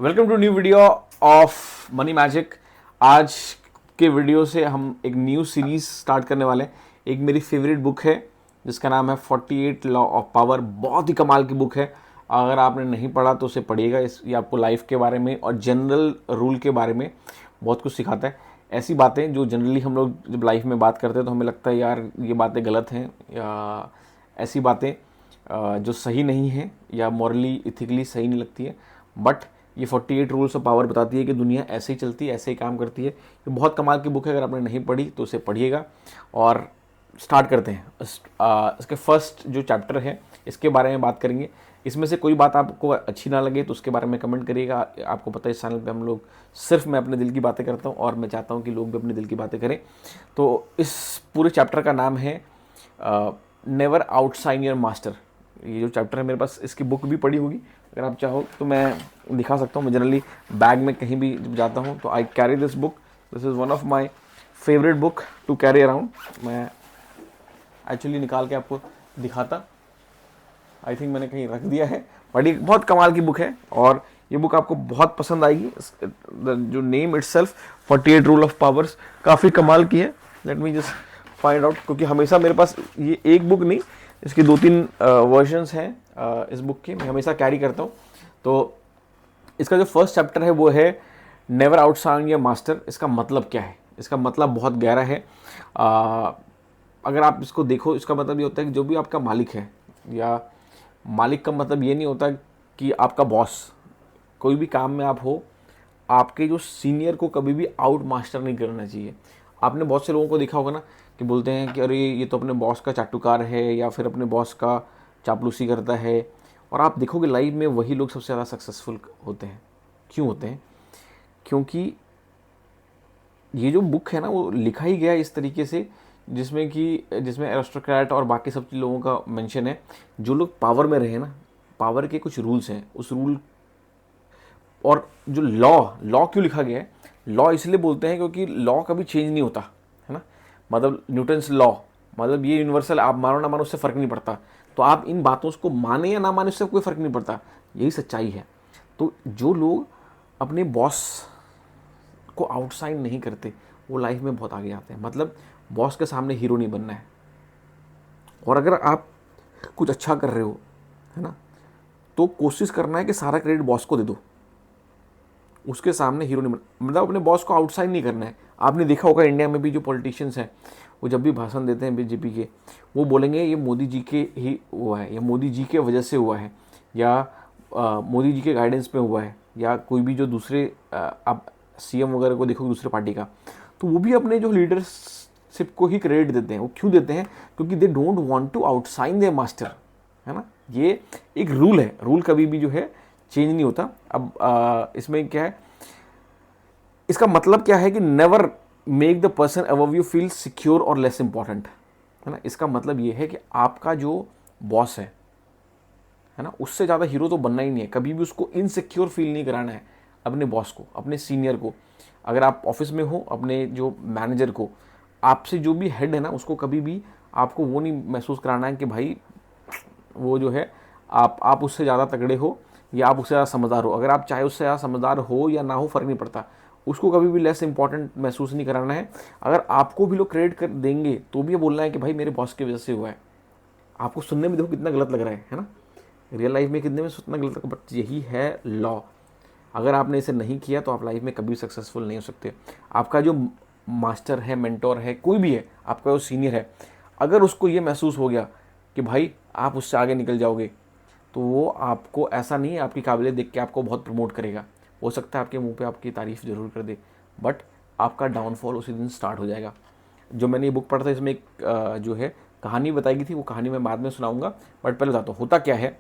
Welcome to new video of money magic. आज के video से हम एक न्यू सीरीज स्टार्ट करने वाले हैं। एक मेरी फेवरेट बुक है जिसका नाम है 48 लॉ ऑफ पावर। बहुत ही कमाल की बुक है। अगर आपने नहीं पढ़ा तो उसे पढ़िएगा। ये आपको लाइफ के बारे में और जनरल रूल के बारे में बहुत कुछ सिखाता है। ऐसी बातें जो जनरली हम लोग जब लाइफ में बात करते हैं तो हमें लगता है यार ये बातें गलत हैं, या ऐसी बातें जो सही नहीं है या मॉरली इथिकली सही नहीं लगती है। बट ये 48 रूल्स ऑफ पावर बताती है कि दुनिया ऐसे ही चलती है, ऐसे ही काम करती है। ये बहुत कमाल की बुक है। अगर आपने नहीं पढ़ी तो उसे पढ़िएगा। और स्टार्ट करते हैं। इसके फर्स्ट जो चैप्टर है इसके बारे में बात करेंगे। इसमें से कोई बात आपको अच्छी ना लगे तो उसके बारे में कमेंट करिएगा। आपको पता है इस चैनल पे हम लोग सिर्फ मैं अपने दिल की बातें करता हूँ और मैं चाहता हूँ कि लोग भी अपने दिल की बातें करें। तो इस पूरे चैप्टर का नाम है नेवर आउटशाइन योर मास्टर। ये जो चैप्टर है मेरे पास इसकी बुक भी पड़ी होगी, अगर आप चाहो तो मैं दिखा सकता हूँ। मैं जनरली बैग में कहीं भी जब जाता हूँ तो I carry this book. This is one of my favourite book to carry around. मैं एक्चुअली निकाल के आपको दिखाता, आई थिंक मैंने कहीं रख दिया है। बड़ी बहुत कमाल की बुक है और ये बुक आपको बहुत पसंद आएगी। जो name itself 48 rule of powers काफ़ी कमाल की है। Let me just find out, क्योंकि हमेशा मेरे पास ये एक बुक नहीं, इसकी 2-3 वर्जन्स हैं इस बुक के। मैं हमेशा कैरी करता हूँ। तो इसका जो फर्स्ट चैप्टर है वो है नेवर आउटशाइन योर मास्टर। इसका मतलब क्या है? इसका मतलब बहुत गहरा है। अगर आप इसको देखो, इसका मतलब ये होता है कि जो भी आपका मालिक है, या मालिक का मतलब ये नहीं होता कि आपका बॉस, कोई भी काम में आप हो, आपके जो सीनियर को कभी भी आउट मास्टर नहीं करना चाहिए। आपने बहुत से लोगों को देखा होगा ना कि बोलते हैं कि अरे ये तो अपने बॉस का चाटुकार है, या फिर अपने बॉस का चापलूसी करता है। और आप देखोगे लाइफ में वही लोग सबसे ज़्यादा सक्सेसफुल होते हैं। क्यों होते हैं? क्योंकि ये जो बुक है ना वो लिखा ही गया इस तरीके से जिसमें एरिस्टोक्रेट और बाकी सब लोगों का मेंशन है। जो लोग पावर में रहे ना, पावर के कुछ रूल्स हैं, उस रूल और जो लॉ क्यों लिखा गया है? लॉ इसलिए बोलते हैं क्योंकि लॉ कभी चेंज नहीं होता है ना। मतलब न्यूटन्स लॉ, मतलब ये यूनिवर्सल, आप मानो ना मानो उससे फ़र्क नहीं पड़ता। तो आप इन बातों को माने या ना माने उससे कोई फ़र्क नहीं पड़ता। यही सच्चाई है। तो जो लोग अपने बॉस को आउटसाइड नहीं करते वो लाइफ में बहुत आगे आते हैं। मतलब बॉस के सामने हीरो नहीं बनना है। और अगर आप कुछ अच्छा कर रहे हो, है ना, तो कोशिश करना है कि सारा क्रेडिट बॉस को दे दो, उसके सामने हीरो नहीं बन, मतलब अपने बॉस को आउटसाइड नहीं करना है। आपने देखा होगा इंडिया में भी जो पॉलिटिशियंस हैं वो जब भी भाषण देते हैं बीजेपी के, वो बोलेंगे ये मोदी जी के ही हुआ है, या मोदी जी के वजह से हुआ है, या मोदी जी के गाइडेंस पे हुआ है, या कोई भी जो दूसरे आप सीएम वगैरह को देखो दूसरे पार्टी का, तो वो भी अपने जो लीडरशिप को ही क्रेडिट देते हैं। वो क्यों देते हैं? क्योंकि they don't want to outshine their master, है ना। ये एक रूल है। रूल कभी भी जो है चेंज नहीं होता। अब इसमें क्या है, इसका मतलब क्या है कि never make the person above you feel secure और लेस इंपॉर्टेंट, है ना। इसका मतलब ये है कि आपका जो बॉस है ना, उससे ज़्यादा हीरो तो बनना ही नहीं है। कभी भी उसको इनसिक्योर फील नहीं कराना है अपने बॉस को, अपने सीनियर को। अगर आप ऑफिस में हो, अपने जो मैनेजर को, आपसे जो भी हेड है ना, उसको कभी भी आपको वो नहीं महसूस कराना है कि भाई वो जो है आप उससे ज़्यादा तगड़े हो या आप उससे ज़्यादा समझदार हो। अगर आप चाहे उससे ज़्यादा समझदार हो या ना हो, फ़र्क नहीं पड़ता। उसको कभी भी लेस इंपॉर्टेंट महसूस नहीं कराना है। अगर आपको भी लोग क्रेडिट कर देंगे तो भी ये बोलना है कि भाई मेरे बॉस की वजह से हुआ है। आपको सुनने में देखो कितना गलत लग रहा है ना। रियल लाइफ में कितने में कितना गलत लग, बट यही है लॉ। अगर आपने इसे नहीं किया तो आप लाइफ में कभी सक्सेसफुल नहीं हो सकते। आपका जो मास्टर है, मेंटोर है, कोई भी है, आपका जो सीनियर है, अगर उसको ये महसूस हो गया कि भाई आप उससे आगे निकल जाओगे, तो वो आपको ऐसा नहीं है आपकी काबिलियत देख के आपको बहुत प्रमोट करेगा। हो सकता है आपके मुंह पे आपकी तारीफ़ ज़रूर कर दे, बट आपका डाउनफॉल उसी दिन स्टार्ट हो जाएगा। जो मैंने ये बुक पढ़ा था इसमें एक जो है कहानी बताई गई थी, वो कहानी मैं बाद में सुनाऊंगा। बट पहले बताता हूँ होता क्या है।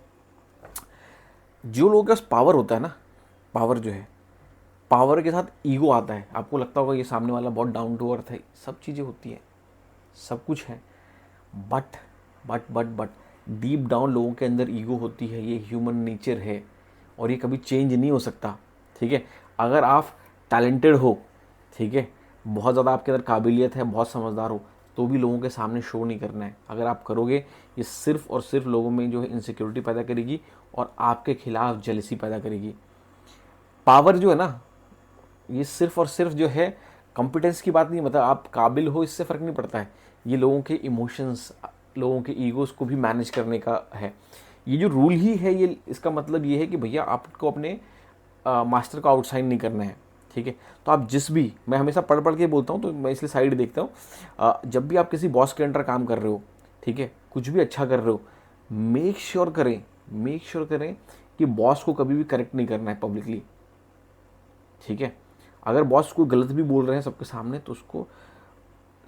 जो लोगों के पास पावर होता है ना, पावर जो है, पावर के साथ ईगो आता है। आपको लगता होगा ये सामने वाला बहुत डाउन टू अर्थ है, सब चीज़ें होती हैं, सब कुछ है। बट बट डीप डाउन लोगों के अंदर ईगो होती है। ये ह्यूमन नेचर है और ये कभी चेंज नहीं हो सकता, ठीक है। अगर आप टैलेंटेड हो, ठीक है, बहुत ज़्यादा आपके अंदर काबिलियत है, बहुत समझदार हो, तो भी लोगों के सामने शो नहीं करना है। अगर आप करोगे, ये सिर्फ और सिर्फ लोगों में जो है इनसिक्योरिटी पैदा करेगी और आपके खिलाफ जेलसी पैदा करेगी। पावर जो है ना, ये सिर्फ और सिर्फ जो है कॉम्पिटेंस की बात नहीं, मतलब आप काबिल हो इससे फ़र्क नहीं पड़ता है। ये लोगों के इमोशंस, लोगों के ईगोज़ को भी मैनेज करने का है। ये जो रूल ही है, ये इसका मतलब ये है कि भैया आपको अपने मास्टर को आउटसाइन नहीं करना है, ठीक है। तो आप जिस भी, मैं हमेशा पढ़ पढ़ के बोलता हूँ तो मैं इसलिए साइड देखता हूँ, जब भी आप किसी बॉस के अंडर काम कर रहे हो, ठीक है, कुछ भी अच्छा कर रहे हो, मेक श्योर करें कि बॉस को कभी भी करेक्ट नहीं करना है पब्लिकली, ठीक है। अगर बॉस को गलत भी बोल रहे हैं सबके सामने, तो उसको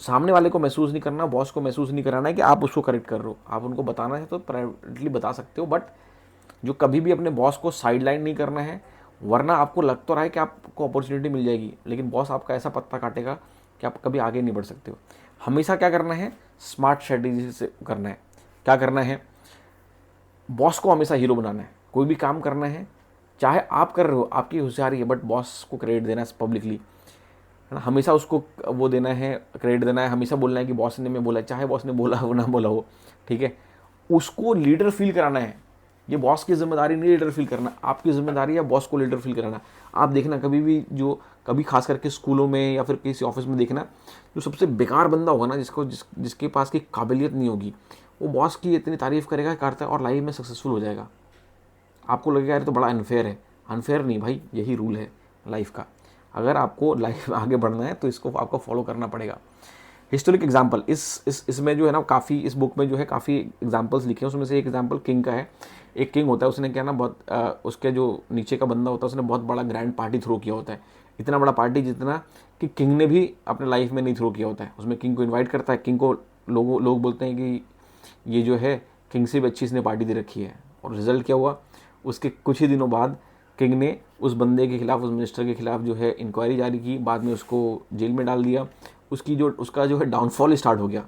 सामने वाले को महसूस नहीं करना, बॉस को महसूस नहीं कराना है कि आप उसको करेक्ट कर रहे हो। आप उनको बताना है तो प्राइवेटली बता सकते हो, बट जो कभी भी अपने बॉस को साइडलाइन नहीं करना है, वरना आपको लग तो रहा है कि आपको अपॉर्चुनिटी मिल जाएगी, लेकिन बॉस आपका ऐसा पत्ता काटेगा कि आप कभी आगे नहीं बढ़ सकते हो। हमेशा क्या करना है, स्मार्ट स्ट्रेटेजी से करना है। क्या करना है, बॉस को हमेशा हीरो बनाना है। कोई भी काम करना है, चाहे आप कर रहे हो, आपकी होशियारी है, बट बॉस को क्रेडिट देना है पब्लिकली, है ना। हमेशा उसको वो देना है, क्रेडिट देना है, हमेशा बोलना है कि बॉस ने मैं बोला, चाहे बॉस ने बोला हो ना बोला हो, ठीक है। उसको लीडर फील कराना है। ये बॉस की जिम्मेदारी नहीं लीडर फील करना, आपकी जिम्मेदारी है बॉस को लीडर फील कराना। आप देखना कभी भी, जो कभी खास करके स्कूलों में या फिर किसी ऑफिस में देखना, जो सबसे बेकार बंदा होगा ना, जिसके पास की काबिलियत नहीं होगी, वो बॉस की इतनी तारीफ करेगा, करता है और लाइफ में सक्सेसफुल हो जाएगा। आपको लगेगा यार तो बड़ा अनफेयर है। अनफेयर नहीं भाई, यही रूल है लाइफ का। अगर आपको लाइफ में आगे बढ़ना है तो इसको आपको फॉलो करना पड़ेगा। हिस्टोरिक एग्जाम्पल इसमें जो है ना, काफ़ी इस बुक में जो है काफ़ी एग्जाम्पल्स लिखे हैं। उसमें से एक एग्जाम्पल किंग का है। एक किंग होता है, उसने क्या ना, बहुत उसके जो नीचे का बंदा होता है, उसने बहुत बड़ा ग्रैंड पार्टी थ्रो किया होता है। इतना बड़ा पार्टी जितना कि किंग ने भी अपने लाइफ में नहीं थ्रो किया होता है। उसमें किंग को इन्वाइट करता है। किंग को लोग बोलते हैं कि ये जो है किंग से भी अच्छी इसने पार्टी दे रखी है। और रिजल्ट क्या हुआ, उसके कुछ ही दिनों बाद किंग ने उस बंदे के खिलाफ, उस मिनिस्टर के खिलाफ जो है इंक्वायरी जारी की। बाद में उसको जेल में डाल दिया। उसका जो है डाउनफॉल स्टार्ट हो गया।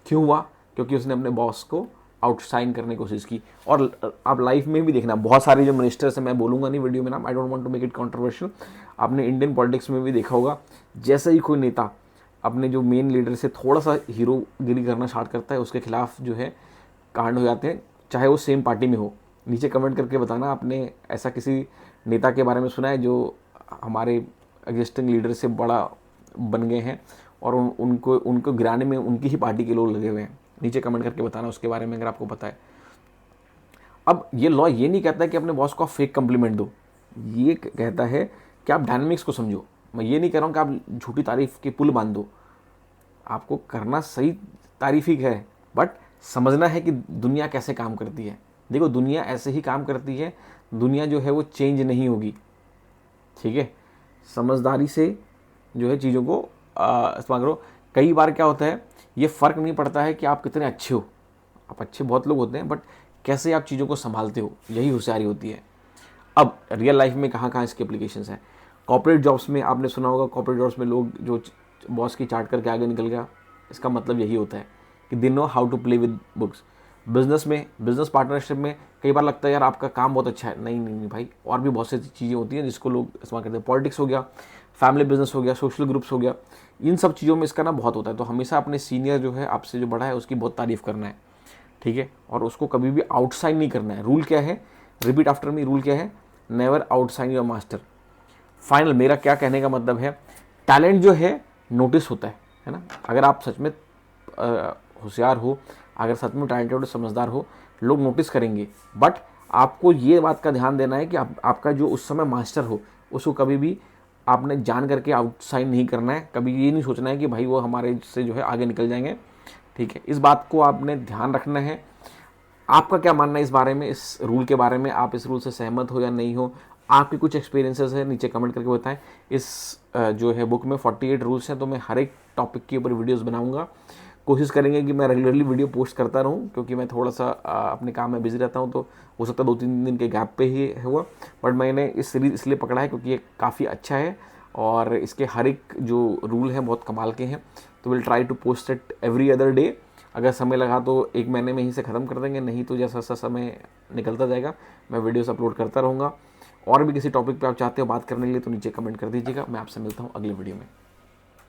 क्यों हुआ? क्योंकि उसने अपने बॉस को आउटशाइन करने की कोशिश की। और आप लाइफ में भी देखना, बहुत सारे जो मिनिस्टर्स हैं, मैं बोलूँगा नहीं वीडियो में नाम, I don't want to make it controversial. आपने इंडियन पॉलिटिक्स में भी देखा होगा, जैसे ही कोई नेता अपने जो मेन लीडर से थोड़ा सा हीरोगिरी करना स्टार्ट करता है, उसके खिलाफ जो है कांड हो जाते हैं, चाहे वो सेम पार्टी में हो। नीचे कमेंट करके बताना आपने ऐसा किसी नेता के बारे में सुना है जो हमारे एग्जिस्टिंग लीडर से बड़ा बन गए हैं और उनको गिराने में उनकी ही पार्टी के लोग लगे हुए हैं। नीचे कमेंट करके बताना उसके बारे में अगर आपको पता है। अब ये लॉ ये नहीं कहता कि अपने बॉस को आप फेक कम्प्लीमेंट दो, ये कहता है कि आप डायनामिक्स को समझो। मैं ये नहीं कह रहा हूँ कि आप झूठी तारीफ के पुल बांध दो। आपको करना सही तारीफ ही है, बट समझना है कि दुनिया कैसे काम करती है। देखो, दुनिया ऐसे ही काम करती है, दुनिया जो है वो चेंज नहीं होगी, ठीक है। समझदारी से जो है चीज़ों को इस्तेमाल करो। कई बार क्या होता है, ये फ़र्क नहीं पड़ता है कि आप कितने अच्छे हो। आप अच्छे बहुत लोग होते हैं, बट कैसे आप चीज़ों को संभालते हो, यही होशियारी होती है। अब रियल लाइफ में कहाँ कहाँ इसके एप्लीकेशंस हैं। कॉर्पोरेट जॉब्स में आपने सुना होगा, कॉर्पोरेट जॉब्स में लोग जो बॉस की चाट करके आगे निकल गया, इसका मतलब यही होता है कि they know how to play with books. Business में, बिजनेस पार्टनरशिप में कई बार लगता है यार आपका काम बहुत अच्छा है। नहीं नहीं नहीं भाई, और भी बहुत सी चीज़ें होती हैं जिसको लोग इस्तेमाल करते हैं। पॉलिटिक्स हो गया, फैमिली बिजनेस हो गया, सोशल ग्रुप्स हो गया, इन सब चीज़ों में इसका ना बहुत होता है। तो हमेशा अपने सीनियर जो है, आपसे जो बड़ा है, उसकी बहुत तारीफ़ करना है, ठीक है। और उसको कभी भी आउटसाइन नहीं करना है। रूल क्या है, रिपीट आफ्टर मी, रूल क्या है, नेवर आउटसाइन योर मास्टर। फाइनल मेरा क्या कहने का मतलब है, टैलेंट जो है नोटिस होता है ना। अगर आप सच में होशियार हो, अगर सच में टैलेंटेड और समझदार हो, लोग नोटिस करेंगे। बट आपको ये बात का ध्यान देना है कि आपका जो उस समय मास्टर हो, उसको कभी भी आपने जान करके आउटसाइन नहीं करना है। कभी ये नहीं सोचना है कि भाई वो हमारे से जो है आगे निकल जाएंगे, ठीक है। इस बात को आपने ध्यान रखना है। आपका क्या मानना है इस बारे में, इस रूल के बारे में? आप इस रूल से सहमत हो या नहीं हो? आपके कुछ एक्सपीरियंसेस है, नीचे कमेंट करके बताएं। इस जो है बुक में 48 रूल्स हैं, तो मैं हर एक टॉपिक के ऊपर वीडियोस बनाऊंगा। कोशिश करेंगे कि मैं रेगुलरली वीडियो पोस्ट करता रहूं, क्योंकि मैं थोड़ा सा अपने काम में बिजी रहता हूं, तो हो सकता है 2-3 दिन के गैप पे ही हुआ। बट मैंने इस सीरीज इसलिए पकड़ा है क्योंकि ये काफ़ी अच्छा है और इसके हर एक जो रूल हैं बहुत कमाल के हैं। तो will try to post it every other day. अगर समय लगा तो 1 महीने में ही से ख़त्म कर देंगे, नहीं तो जैसा जैसा समय निकलता जाएगा मैं वीडियोस अपलोड करता रहूँगा। और भी किसी टॉपिक पे आप चाहते हो बात करने के लिए तो नीचे कमेंट कर दीजिएगा। मैं आपसे मिलता हूँ अगले वीडियो में।